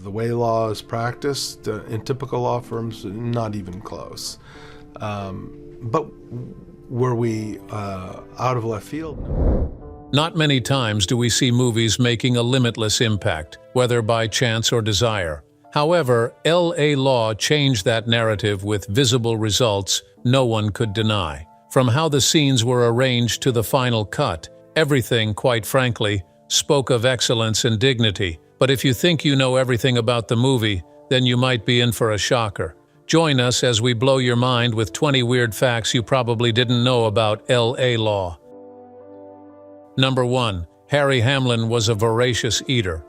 the way law is practiced in typical law firms, not even close. But were we out of left field? Not many times do we see movies making a limitless impact, whether by chance or desire. However, L.A. Law changed that narrative with visible results no one could deny. From how the scenes were arranged to the final cut, everything, quite frankly, spoke of excellence and dignity. But if you think you know everything about the movie, then you might be in for a shocker. Join us as we blow your mind with 20 weird facts you probably didn't know about L.A. Law. Number 1. Harry Hamlin was a voracious eater.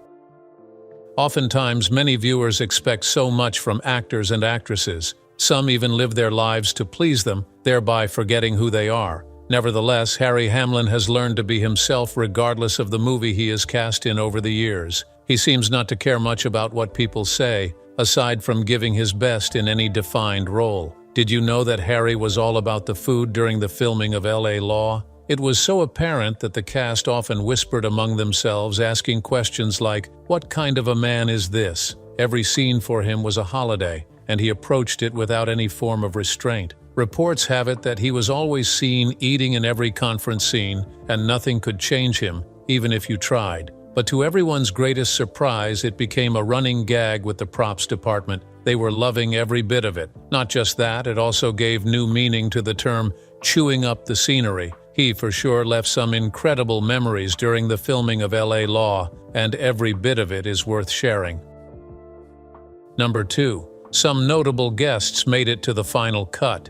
Oftentimes, many viewers expect so much from actors and actresses. Some even live their lives to please them, thereby forgetting who they are. Nevertheless, Harry Hamlin has learned to be himself regardless of the movie he is cast in over the years. He seems not to care much about what people say, aside from giving his best in any defined role. Did you know that Harry was all about the food during the filming of L.A. Law? It was so apparent that the cast often whispered among themselves, asking questions like, "What kind of a man is this?" Every scene for him was a holiday, and he approached it without any form of restraint. Reports have it that he was always seen eating in every conference scene, and nothing could change him, even if you tried. But to everyone's greatest surprise, it became a running gag with the props department. They were loving every bit of it. Not just that, it also gave new meaning to the term chewing up the scenery. He for sure left some incredible memories during the filming of L.A. Law, and every bit of it is worth sharing. Number 2. Some notable guests made it to the final cut.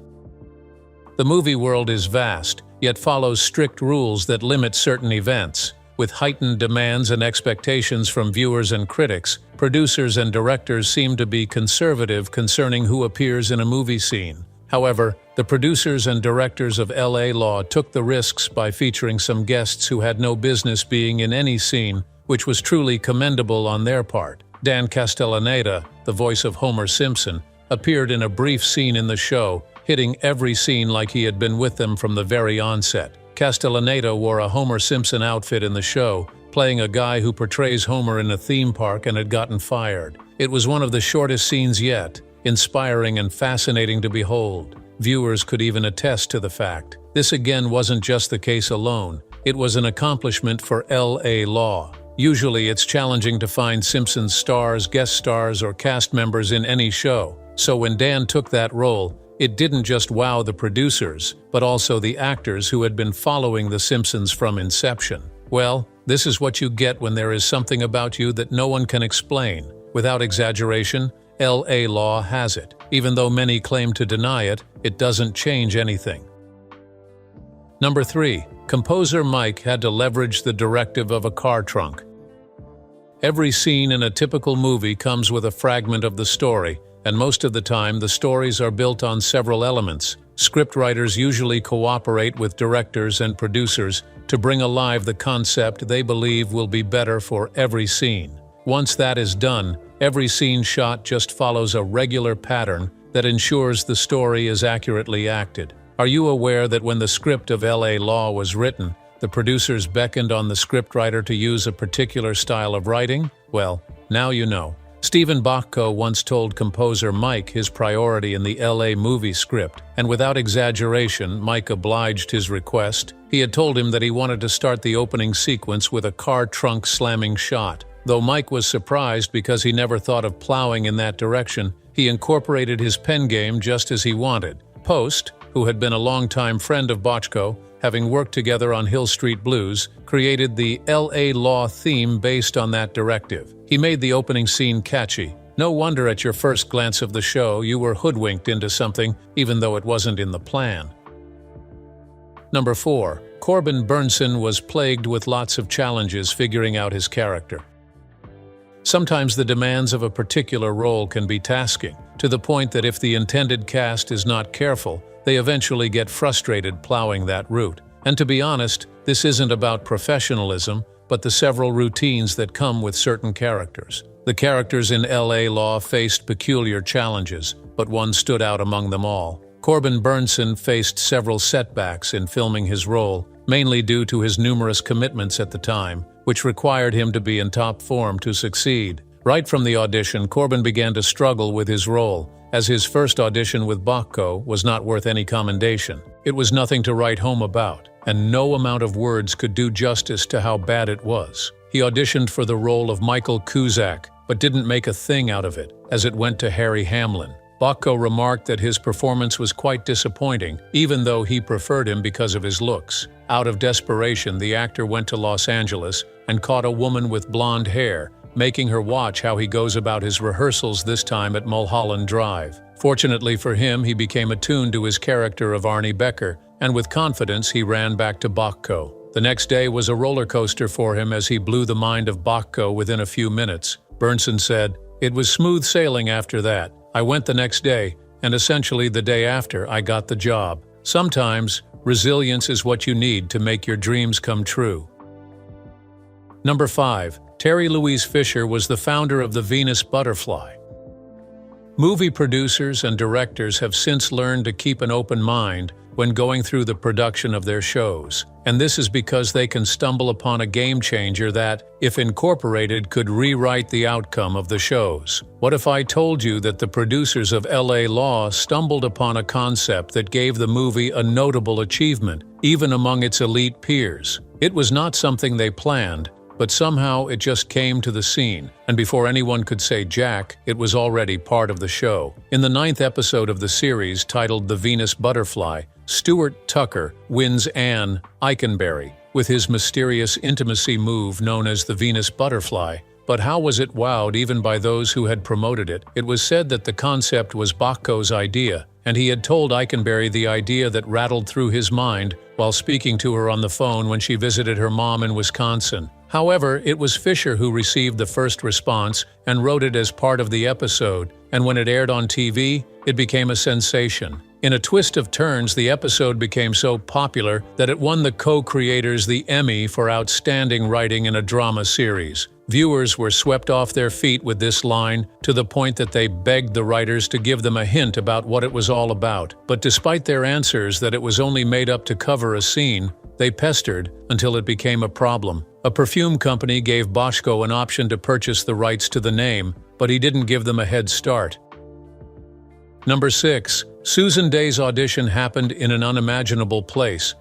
The movie world is vast, yet follows strict rules that limit certain events. With heightened demands and expectations from viewers and critics, producers and directors seem to be conservative concerning who appears in a movie scene. However, the producers and directors of L.A. Law took the risks by featuring some guests who had no business being in any scene, which was truly commendable on their part. Dan Castellaneta, the voice of Homer Simpson, appeared in a brief scene in the show, hitting every scene like he had been with them from the very onset. Castellaneta wore a Homer Simpson outfit in the show, playing a guy who portrays Homer in a theme park and had gotten fired. It was one of the shortest scenes yet, inspiring and fascinating to behold. Viewers could even attest to the fact. This again wasn't just the case alone. It was an accomplishment for L.A. Law. Usually it's challenging to find Simpsons stars, guest stars, or cast members in any show. So when Dan took that role, it didn't just wow the producers, but also the actors who had been following The Simpsons from inception. Well, this is what you get when there is something about you that no one can explain. Without exaggeration, L.A. Law has it. Even though many claim to deny it, it doesn't change anything. Number 3. Composer Mike had to leverage the directive of a car trunk. Every scene in a typical movie comes with a fragment of the story, and most of the time the stories are built on several elements. Scriptwriters usually cooperate with directors and producers to bring alive the concept they believe will be better for every scene. Once that is done, every scene shot just follows a regular pattern that ensures the story is accurately acted. Are you aware that when the script of L.A. Law was written, the producers beckoned on the scriptwriter to use a particular style of writing? Well, now you know. Stephen Bachko once told composer Mike his priority in the L.A. movie script, and without exaggeration, Mike obliged his request. He had told him that he wanted to start the opening sequence with a car trunk slamming shot. Though Mike was surprised because he never thought of plowing in that direction, he incorporated his pen game just as he wanted. Post, who had been a longtime friend of Bachko, having worked together on Hill Street Blues, created the L.A. Law theme based on that directive. He made the opening scene catchy. No wonder at your first glance of the show you were hoodwinked into something, even though it wasn't in the plan. Number 4. Corbin Burnson was plagued with lots of challenges figuring out his character. Sometimes the demands of a particular role can be tasking, to the point that if the intended cast is not careful, they eventually get frustrated plowing that route. And to be honest, this isn't about professionalism, but the several routines that come with certain characters. The characters in L.A. Law faced peculiar challenges, but one stood out among them all. Corbin Burnson faced several setbacks in filming his role, mainly due to his numerous commitments at the time, which required him to be in top form to succeed. Right from the audition, Corbin began to struggle with his role, as his first audition with Bachko was not worth any commendation. It was nothing to write home about, and no amount of words could do justice to how bad it was. He auditioned for the role of Michael Cusack, but didn't make a thing out of it, as it went to Harry Hamlin. Bachko remarked that his performance was quite disappointing, even though he preferred him because of his looks. Out of desperation, the actor went to Los Angeles and caught a woman with blonde hair, making her watch how he goes about his rehearsals, this time at Mulholland Drive. Fortunately for him, he became attuned to his character of Arnie Becker, and with confidence he ran back to Bachko. The next day was a roller coaster for him as he blew the mind of Bachko within a few minutes. Bernson said, "It was smooth sailing after that. I went the next day, and essentially the day after, I got the job." Sometimes, resilience is what you need to make your dreams come true. Number 5. Terry Louise Fisher was the founder of the Venus Butterfly. Movie producers and directors have since learned to keep an open mind when going through the production of their shows, and this is because they can stumble upon a game-changer that, if incorporated, could rewrite the outcome of the shows. What if I told you that the producers of LA Law stumbled upon a concept that gave the movie a notable achievement, even among its elite peers? It was not something they planned, but somehow it just came to the scene, and before anyone could say jack, it was already part of the show. In the 9th episode of the series, titled The Venus Butterfly, Stuart Tucker wins Anne Eikenberry with his mysterious intimacy move known as the Venus Butterfly. But how was it wowed even by those who had promoted it? It was said that the concept was Bachko's idea, and he had told Eikenberry the idea that rattled through his mind while speaking to her on the phone when she visited her mom in Wisconsin. However, it was Fisher who received the first response and wrote it as part of the episode, and when it aired on TV, it became a sensation. In a twist of turns, the episode became so popular that it won the co-creators the Emmy for Outstanding Writing in a Drama Series. Viewers were swept off their feet with this line, to the point that they begged the writers to give them a hint about what it was all about. But despite their answers that it was only made up to cover a scene, they pestered until it became a problem. A perfume company gave Boschko an option to purchase the rights to the name, but he didn't give them a head start. Number 6. Susan Day's audition happened in an unimaginable place.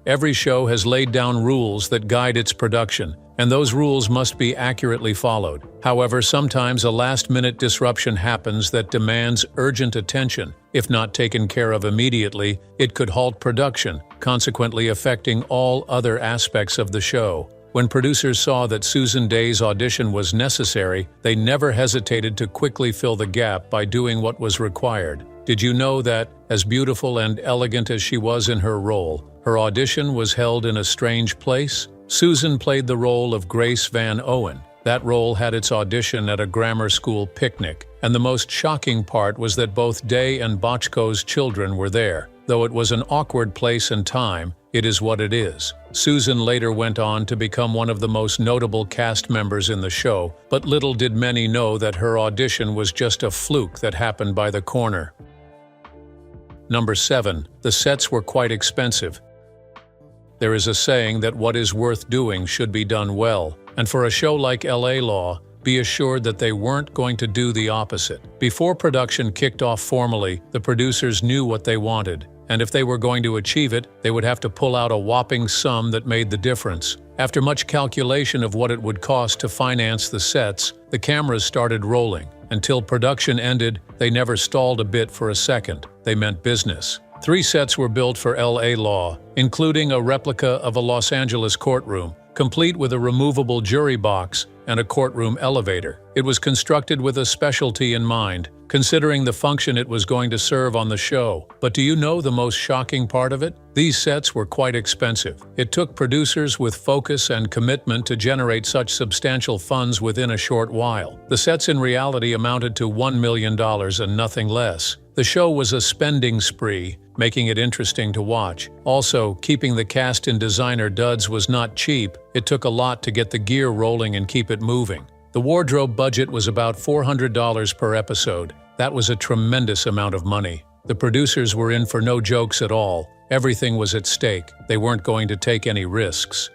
Every show has laid down rules that guide its production, and those rules must be accurately followed. However, sometimes a last-minute disruption happens that demands urgent attention. If not taken care of immediately, it could halt production, consequently affecting all other aspects of the show. When producers saw that Susan Day's audition was necessary, they never hesitated to quickly fill the gap by doing what was required. Did you know that, as beautiful and elegant as she was in her role, her audition was held in a strange place? Susan played the role of Grace Van Owen. That role had its audition at a grammar school picnic, and the most shocking part was that both Day and Bochko's children were there. Though it was an awkward place and time, it is what it is. Susan later went on to become one of the most notable cast members in the show, but little did many know that her audition was just a fluke that happened by the corner. Number 7. The sets were quite expensive. There is a saying that what is worth doing should be done well, and for a show like LA Law, be assured that they weren't going to do the opposite. Before production kicked off formally, the producers knew what they wanted, and if they were going to achieve it, they would have to pull out a whopping sum that made the difference. After much calculation of what it would cost to finance the sets, the cameras started rolling. Until production ended, they never stalled a bit for a second. They meant business. 3 sets were built for LA Law, including a replica of a Los Angeles courtroom, complete with a removable jury box and a courtroom elevator. It was constructed with a specialty in mind, considering the function it was going to serve on the show. But do you know the most shocking part of it? These sets were quite expensive. It took producers with focus and commitment to generate such substantial funds within a short while. The sets in reality amounted to $1 million and nothing less. The show was a spending spree, making it interesting to watch. Also, keeping the cast in designer duds was not cheap. It took a lot to get the gear rolling and keep it moving. The wardrobe budget was about $400 per episode. That was a tremendous amount of money. The producers were in for no jokes at all. Everything was at stake. They weren't going to take any risks.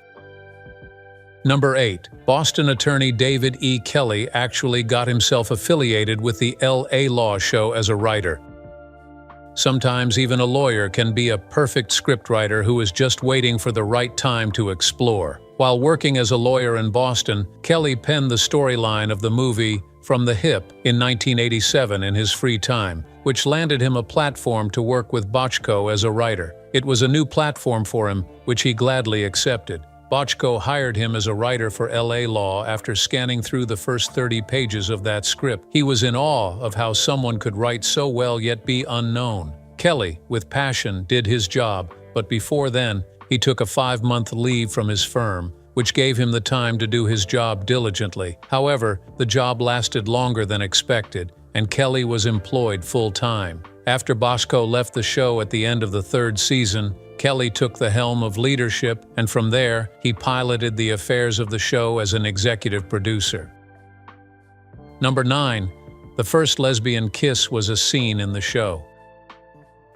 Number 8. Boston attorney David E. Kelley actually got himself affiliated with the L.A. Law show as a writer. Sometimes even a lawyer can be a perfect scriptwriter who is just waiting for the right time to explore. While working as a lawyer in Boston, Kelley penned the storyline of the movie From the Hip in 1987 in his free time, which landed him a platform to work with Bochco as a writer. It was a new platform for him, which he gladly accepted. Bochco hired him as a writer for L.A. Law after scanning through the first 30 pages of that script. He was in awe of how someone could write so well yet be unknown. Kelley, with passion, did his job, but before then, he took a 5-month leave from his firm, which gave him the time to do his job diligently. However, the job lasted longer than expected, and Kelley was employed full-time. After Bochco left the show at the end of the 3rd season, Kelley took the helm of leadership, and from there, he piloted the affairs of the show as an executive producer. Number 9. The first lesbian kiss was a scene in the show.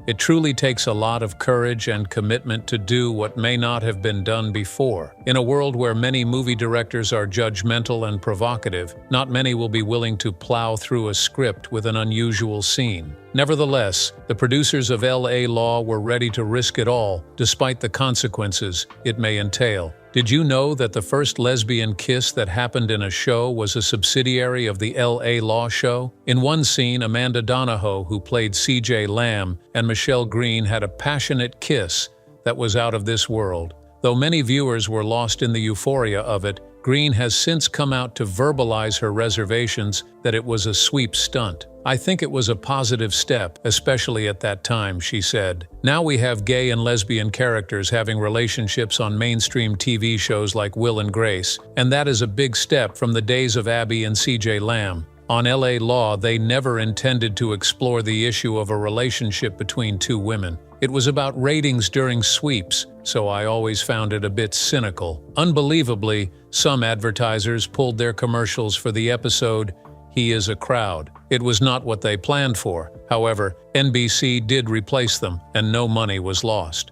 It truly takes a lot of courage and commitment to do what may not have been done before. In a world where many movie directors are judgmental and provocative, not many will be willing to plow through a script with an unusual scene. Nevertheless, the producers of L.A. Law were ready to risk it all, despite the consequences it may entail. Did you know that the first lesbian kiss that happened in a show was a subsidiary of the L.A. Law show? In one scene, Amanda Donahoe, who played C.J. Lamb, and Michelle Green had a passionate kiss that was out of this world. Though many viewers were lost in the euphoria of it, Green has since come out to verbalize her reservations that it was a sweep stunt. "I think it was a positive step, especially at that time," she said. "Now we have gay and lesbian characters having relationships on mainstream TV shows like Will and Grace, and that is a big step from the days of Abby and C.J. Lamb. On L.A. Law, they never intended to explore the issue of a relationship between two women. It was about ratings during sweeps, so I always found it a bit cynical." Unbelievably, some advertisers pulled their commercials for the episode "He is a Crowd." It was not what they planned for. However, NBC did replace them, and no money was lost.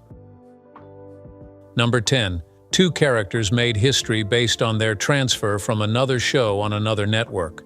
Number 10. 2 characters made history based on their transfer from another show on another network.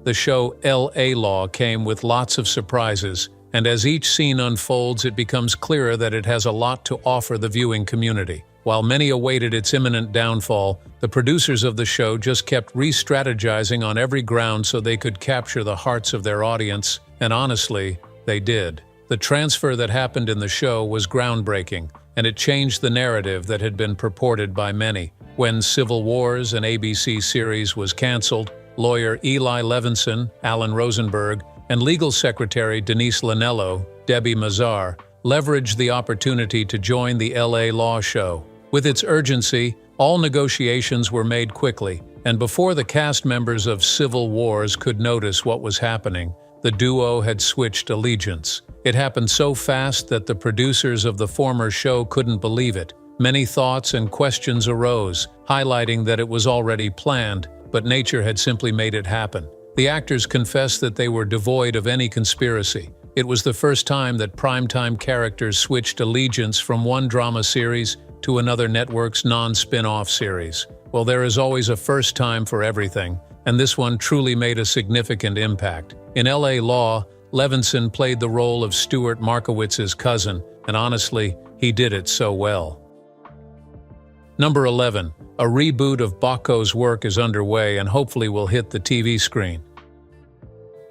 The show L.A. Law came with lots of surprises, and as each scene unfolds, it becomes clearer that it has a lot to offer the viewing community. While many awaited its imminent downfall, the producers of the show just kept re-strategizing on every ground so they could capture the hearts of their audience, and honestly, they did. The transfer that happened in the show was groundbreaking, and it changed the narrative that had been purported by many. When Civil Wars, an ABC series, was canceled, lawyer Eli Levinson, Alan Rosenberg, and legal secretary Denise Lanello, Debbie Mazar, leveraged the opportunity to join the L.A. Law show. With its urgency, all negotiations were made quickly, and before the cast members of Civil Wars could notice what was happening, the duo had switched allegiance. It happened so fast that the producers of the former show couldn't believe it. Many thoughts and questions arose, highlighting that it was already planned, but nature had simply made it happen. The actors confessed that they were devoid of any conspiracy. It was the first time that primetime characters switched allegiance from one drama series to another network's non-spin-off series. Well, there is always a first time for everything, and this one truly made a significant impact. In L.A. Law, Levinson played the role of Stuart Markowitz's cousin, and honestly, he did it so well. Number 11. A reboot of Bochco's work is underway and hopefully will hit the TV screen.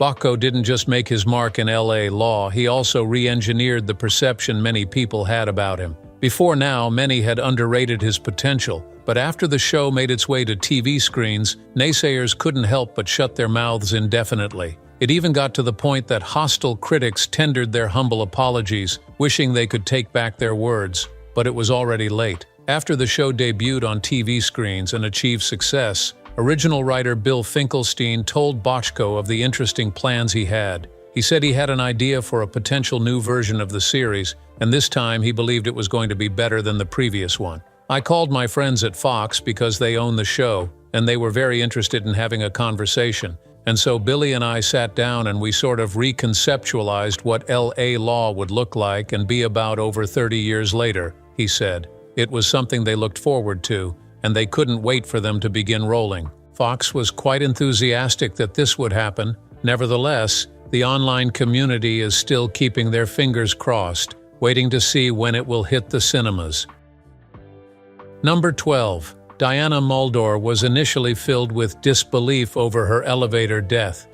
Bochco didn't just make his mark in L.A. Law, he also re-engineered the perception many people had about him. Before now, many had underrated his potential, but after the show made its way to TV screens, naysayers couldn't help but shut their mouths indefinitely. It even got to the point that hostile critics tendered their humble apologies, wishing they could take back their words, but it was already late. After the show debuted on TV screens and achieved success, original writer Bill Finkelstein told Bochco of the interesting plans he had. He said he had an idea for a potential new version of the series, and this time he believed it was going to be better than the previous one. "I called my friends at Fox because they own the show, and they were very interested in having a conversation. And so Billy and I sat down and we sort of reconceptualized what L.A. Law would look like and be about over 30 years later," he said. "It was something they looked forward to, and they couldn't wait for them to begin rolling. Fox was quite enthusiastic that this would happen. Nevertheless, the online community is still keeping their fingers crossed, waiting to see when it will hit the cinemas. Number 12. Diana Muldaur was initially filled with disbelief over her elevator death.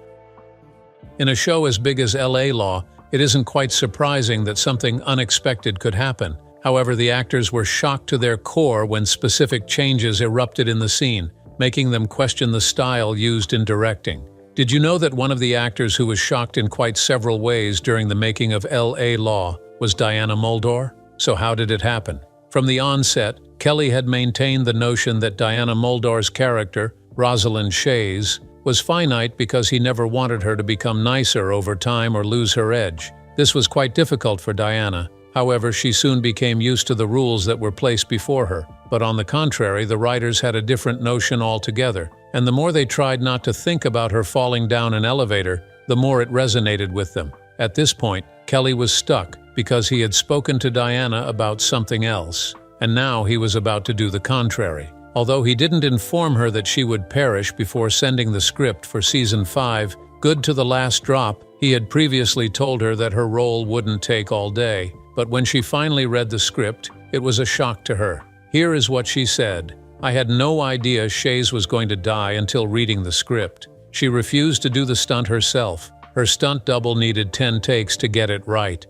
In a show as big as LA Law, it isn't quite surprising that something unexpected could happen. However, the actors were shocked to their core when specific changes erupted in the scene, making them question the style used in directing. Did you know that one of the actors who was shocked in quite several ways during the making of LA Law was Diana Muldaur? So how did it happen? From the onset, Kelly had maintained the notion that Diana Muldaur's character, Rosalind Shays, was finite because he never wanted her to become nicer over time or lose her edge. This was quite difficult for Diana. However, she soon became used to the rules that were placed before her. But on the contrary, the writers had a different notion altogether, and the more they tried not to think about her falling down an elevator, the more it resonated with them. At this point, Kelly was stuck because he had spoken to Diana about something else, and now he was about to do the contrary. Although he didn't inform her that she would perish before sending the script for Season 5, good to the last drop, he had previously told her that her role wouldn't take all day. But when she finally read the script, it was a shock to her. Here is what she said. "I had no idea Shays was going to die until reading the script. She refused to do the stunt herself. Her stunt double needed 10 takes to get it right."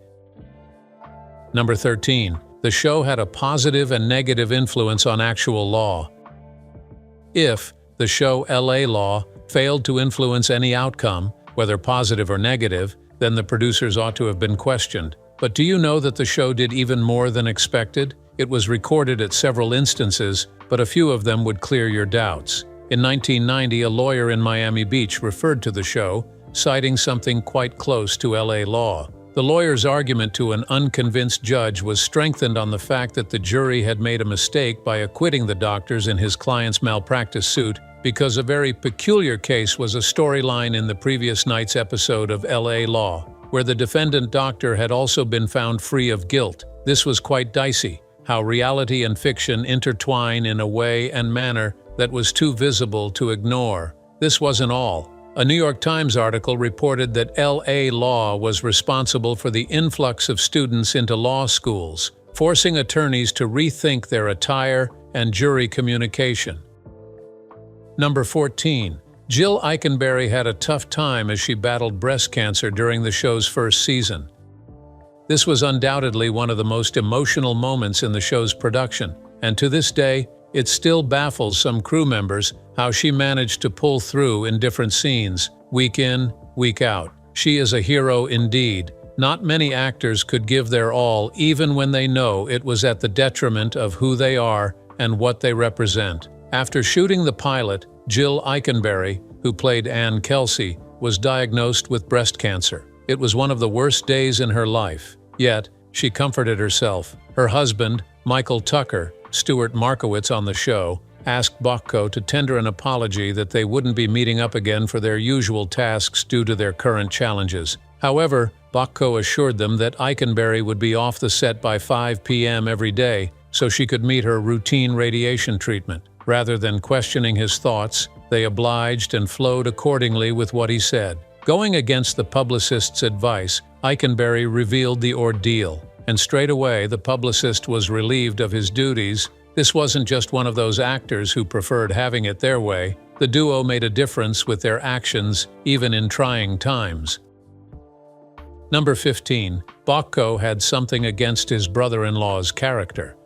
Number 13. The show had a positive and negative influence on actual law. If the show LA Law failed to influence any outcome, whether positive or negative, then the producers ought to have been questioned. But do you know that the show did even more than expected? It was recorded at several instances, but a few of them would clear your doubts. In 1990, a lawyer in Miami Beach referred to the show, citing something quite close to LA Law. The lawyer's argument to an unconvinced judge was strengthened on the fact that the jury had made a mistake by acquitting the doctors in his client's malpractice suit because a very peculiar case was a storyline in the previous night's episode of LA Law, where the defendant doctor had also been found free of guilt. This was quite dicey, how reality and fiction intertwine in a way and manner that was too visible to ignore. This wasn't all. A New York Times article reported that LA Law was responsible for the influx of students into law schools, forcing attorneys to rethink their attire and jury communication. Number 14. Jill Eikenberry had a tough time as she battled breast cancer during the show's first season. This was undoubtedly one of the most emotional moments in the show's production, and to this day, it still baffles some crew members how she managed to pull through in different scenes, week in, week out. She is a hero indeed. Not many actors could give their all even when they know it was at the detriment of who they are and what they represent. After shooting the pilot, Jill Eikenberry, who played Ann Kelsey, was diagnosed with breast cancer. It was one of the worst days in her life. Yet, she comforted herself. Her husband, Michael Tucker, Stuart Markowitz on the show, asked Bocco to tender an apology that they wouldn't be meeting up again for their usual tasks due to their current challenges. However, Bocco assured them that Eikenberry would be off the set by 5 p.m. every day so she could meet her routine radiation treatment. Rather than questioning his thoughts, they obliged and flowed accordingly with what he said. Going against the publicist's advice, Eikenberry revealed the ordeal, and straight away the publicist was relieved of his duties. This wasn't just one of those actors who preferred having it their way. The duo made a difference with their actions, even in trying times. Number 15. Bocco had something against his brother-in-law's character.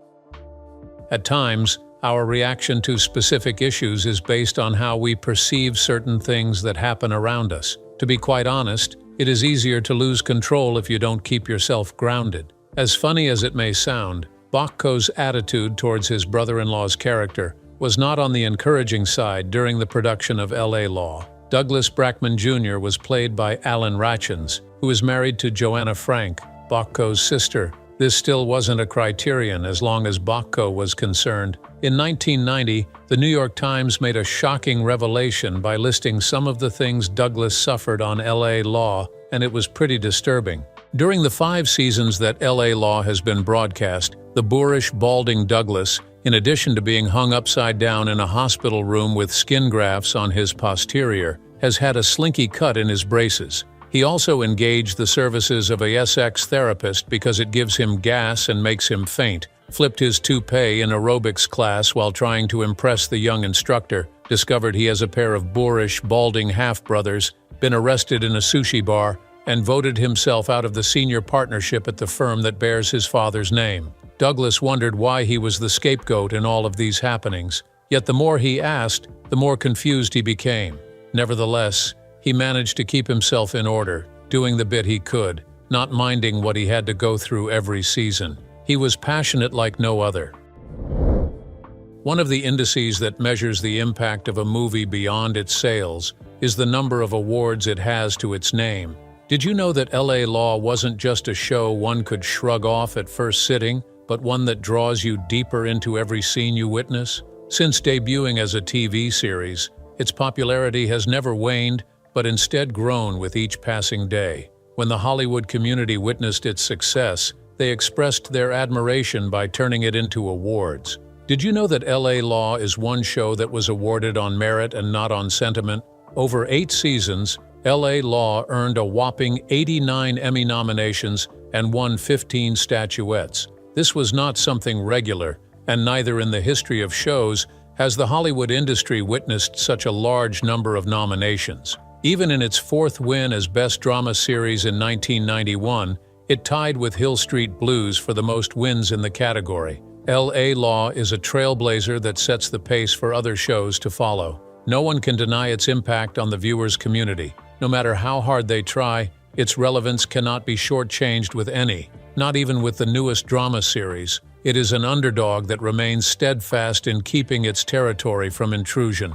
At times, our reaction to specific issues is based on how we perceive certain things that happen around us. To be quite honest, it is easier to lose control if you don't keep yourself grounded. As funny as it may sound, Bocco's attitude towards his brother-in-law's character was not on the encouraging side during the production of LA Law. Douglas Brackman Jr. was played by Alan Ratchins, who is married to Joanna Frank, Bocco's sister. This still wasn't a criterion as long as Bocco was concerned. In 1990, the New York Times made a shocking revelation by listing some of the things Douglas suffered on LA Law, and it was pretty disturbing. During the 5 seasons that LA Law has been broadcast, the boorish, balding Douglas In addition to being hung upside down in a hospital room with skin grafts on his posterior, has had a slinky cut in his braces. He also engaged the services of a sex therapist because it gives him gas and makes him faint, flipped his toupee in aerobics class while trying to impress the young instructor, discovered he has a pair of boorish, balding half-brothers, been arrested in a sushi bar, and voted himself out of the senior partnership at the firm that bears his father's name. Douglas wondered why he was the scapegoat in all of these happenings, yet the more he asked, the more confused he became. Nevertheless, he managed to keep himself in order, doing the bit he could, not minding what he had to go through every season. He was passionate like no other. One of the indices that measures the impact of a movie beyond its sales is the number of awards it has to its name. Did you know that LA Law wasn't just a show one could shrug off at first sitting, but one that draws you deeper into every scene you witness? Since debuting as a TV series, its popularity has never waned, but instead grown with each passing day. When the Hollywood community witnessed its success, they expressed their admiration by turning it into awards. Did you know that LA Law is one show that was awarded on merit and not on sentiment? Over 8 seasons, LA Law earned a whopping 89 Emmy nominations and won 15 statuettes. This was not something regular, and neither in the history of shows has the Hollywood industry witnessed such a large number of nominations. Even in its 4th win as Best Drama Series in 1991, it tied with Hill Street Blues for the most wins in the category. LA Law is a trailblazer that sets the pace for other shows to follow. No one can deny its impact on the viewer's community. No matter how hard they try, its relevance cannot be shortchanged with any, not even with the newest drama series. It is an underdog that remains steadfast in keeping its territory from intrusion.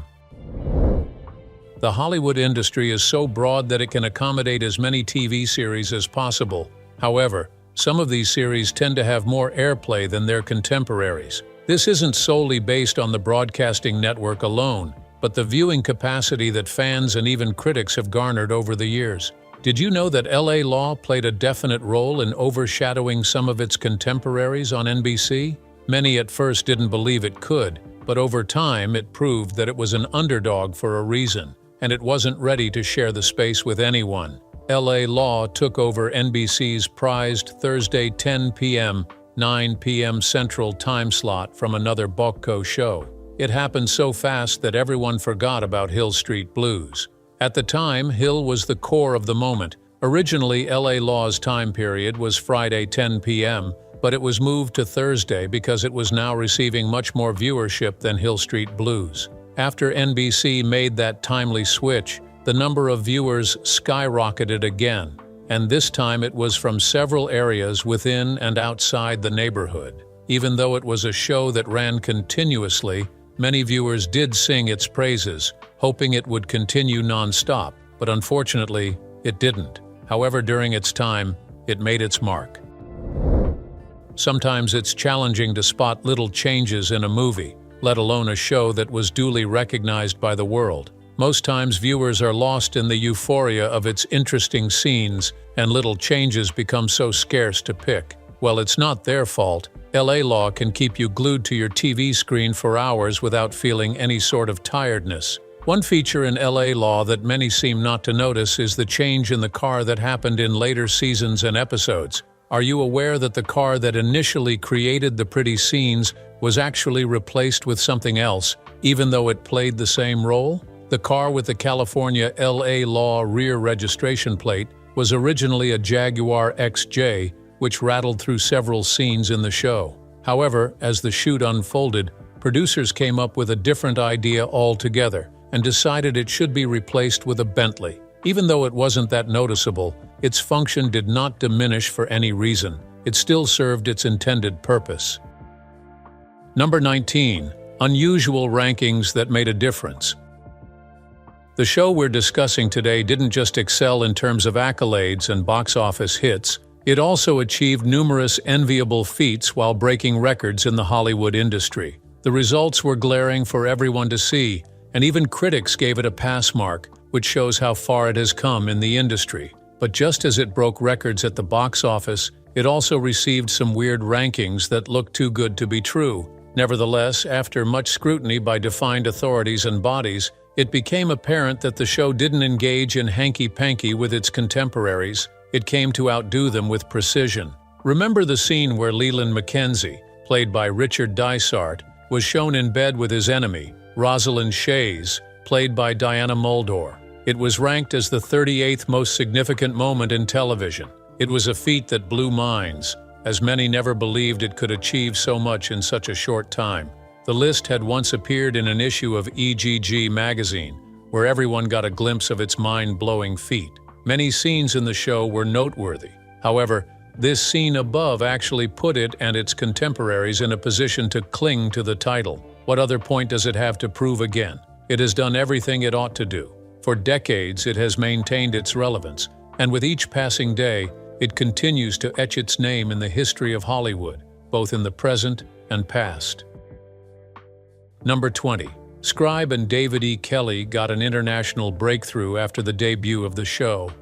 The Hollywood industry is so broad that it can accommodate as many TV series as possible. However, some of these series tend to have more airplay than their contemporaries. This isn't solely based on the broadcasting network alone, but the viewing capacity that fans and even critics have garnered over the years. Did you know that LA Law played a definite role in overshadowing some of its contemporaries on NBC? Many at first didn't believe it could, but over time it proved that it was an underdog for a reason, and it wasn't ready to share the space with anyone. LA Law took over NBC's prized Thursday 10 p.m., 9 p.m. Central time slot from another Bocco show. It happened so fast that everyone forgot about Hill Street Blues. At the time, Hill was the core of the moment. Originally, LA Law's time period was Friday 10 p.m., but it was moved to Thursday because it was now receiving much more viewership than Hill Street Blues. After NBC made that timely switch, the number of viewers skyrocketed again, and this time it was from several areas within and outside the neighborhood. Even though it was a show that ran continuously, many viewers did sing its praises, hoping it would continue non-stop, but unfortunately, it didn't. However, during its time, it made its mark. Sometimes it's challenging to spot little changes in a movie, let alone a show that was duly recognized by the world. Most times viewers are lost in the euphoria of its interesting scenes, and little changes become so scarce to pick. Well, it's not their fault. LA Law can keep you glued to your TV screen for hours without feeling any sort of tiredness. One feature in LA Law that many seem not to notice is the change in the car that happened in later seasons and episodes. Are you aware that the car that initially created the pretty scenes was actually replaced with something else, even though it played the same role? The car with the California LA Law rear registration plate was originally a Jaguar XJ, which rattled through several scenes in the show. However, as the shoot unfolded, producers came up with a different idea altogether and decided it should be replaced with a Bentley. Even though it wasn't that noticeable, its function did not diminish for any reason. It still served its intended purpose. Number 19. Unusual rankings that made a difference. The show we're discussing today didn't just excel in terms of accolades and box office hits, it also achieved numerous enviable feats while breaking records in the Hollywood industry. The results were glaring for everyone to see, and even critics gave it a pass mark, which shows how far it has come in the industry. But just as it broke records at the box office, it also received some weird rankings that looked too good to be true. Nevertheless, after much scrutiny by defined authorities and bodies, it became apparent that the show didn't engage in hanky-panky with its contemporaries. It came to outdo them with precision. Remember the scene where Leland Mackenzie, played by Richard Dysart, was shown in bed with his enemy, Rosalind Shays, played by Diana Muldaur. It was ranked as the 38th most significant moment in television. It was a feat that blew minds, as many never believed it could achieve so much in such a short time. The list had once appeared in an issue of EGG magazine, where everyone got a glimpse of its mind-blowing feat. Many scenes in the show were noteworthy. However, this scene above actually put it and its contemporaries in a position to cling to the title. What other point does it have to prove again? It has done everything it ought to do. For decades, it has maintained its relevance, and with each passing day, it continues to etch its name in the history of Hollywood, both in the present and past. Number 20. Scribe and David E. Kelley got an international breakthrough after the debut of the show.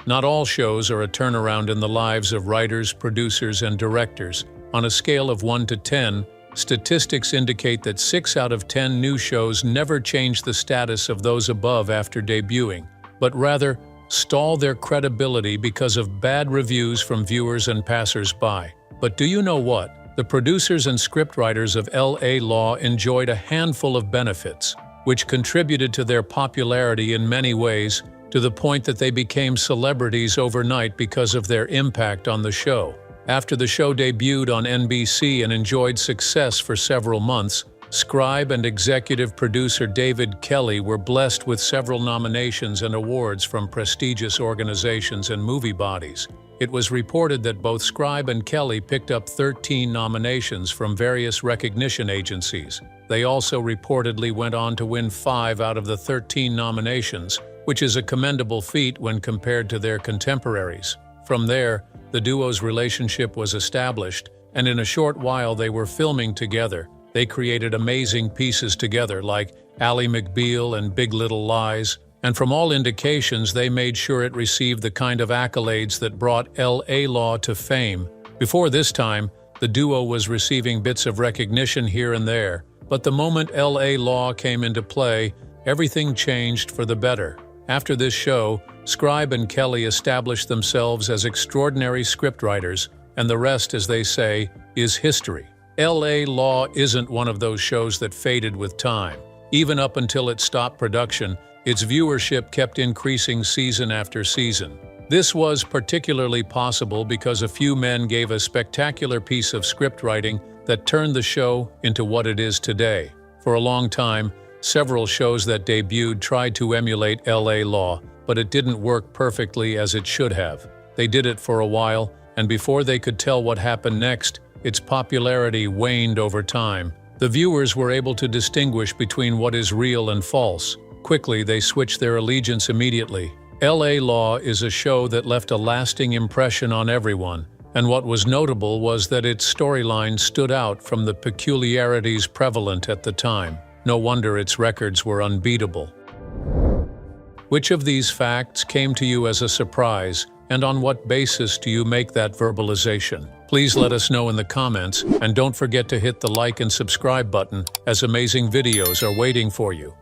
Not all shows are a turnaround in the lives of writers, producers, and directors. On a scale of 1 to 10, statistics indicate that 6 out of 10 new shows never change the status of those above after debuting, but rather stall their credibility because of bad reviews from viewers and passers-by. But do you know what? The producers and scriptwriters of L.A. Law enjoyed a handful of benefits, which contributed to their popularity in many ways, to the point that they became celebrities overnight because of their impact on the show. After the show debuted on NBC and enjoyed success for several months, scribe and executive producer David Kelley were blessed with several nominations and awards from prestigious organizations and movie bodies. It was reported that both Scribe and Kelley picked up 13 nominations from various recognition agencies. They also reportedly went on to win 5 out of the 13 nominations, which is a commendable feat when compared to their contemporaries. From there, the duo's relationship was established, and in a short while they were filming together. They created amazing pieces together like Ally McBeal and Big Little Lies, and from all indications they made sure it received the kind of accolades that brought L.A. Law to fame. Before this time, the duo was receiving bits of recognition here and there, but the moment L.A. Law came into play, everything changed for the better. After this show, Scribe and Kelley established themselves as extraordinary scriptwriters, and the rest, as they say, is history. L.A. Law isn't one of those shows that faded with time. Even up until it stopped production, its viewership kept increasing season after season. This was particularly possible because a few men gave a spectacular piece of scriptwriting that turned the show into what it is today. For a long time, several shows that debuted tried to emulate L.A. Law, but it didn't work perfectly as it should have. They did it for a while, and before they could tell what happened next, its popularity waned over time. The viewers were able to distinguish between what is real and false. Quickly, they switched their allegiance immediately. L.A. Law is a show that left a lasting impression on everyone, and what was notable was that its storyline stood out from the peculiarities prevalent at the time. No wonder its records were unbeatable. Which of these facts came to you as a surprise, and on what basis do you make that verbalization? Please let us know in the comments, and don't forget to hit the like and subscribe button, as amazing videos are waiting for you.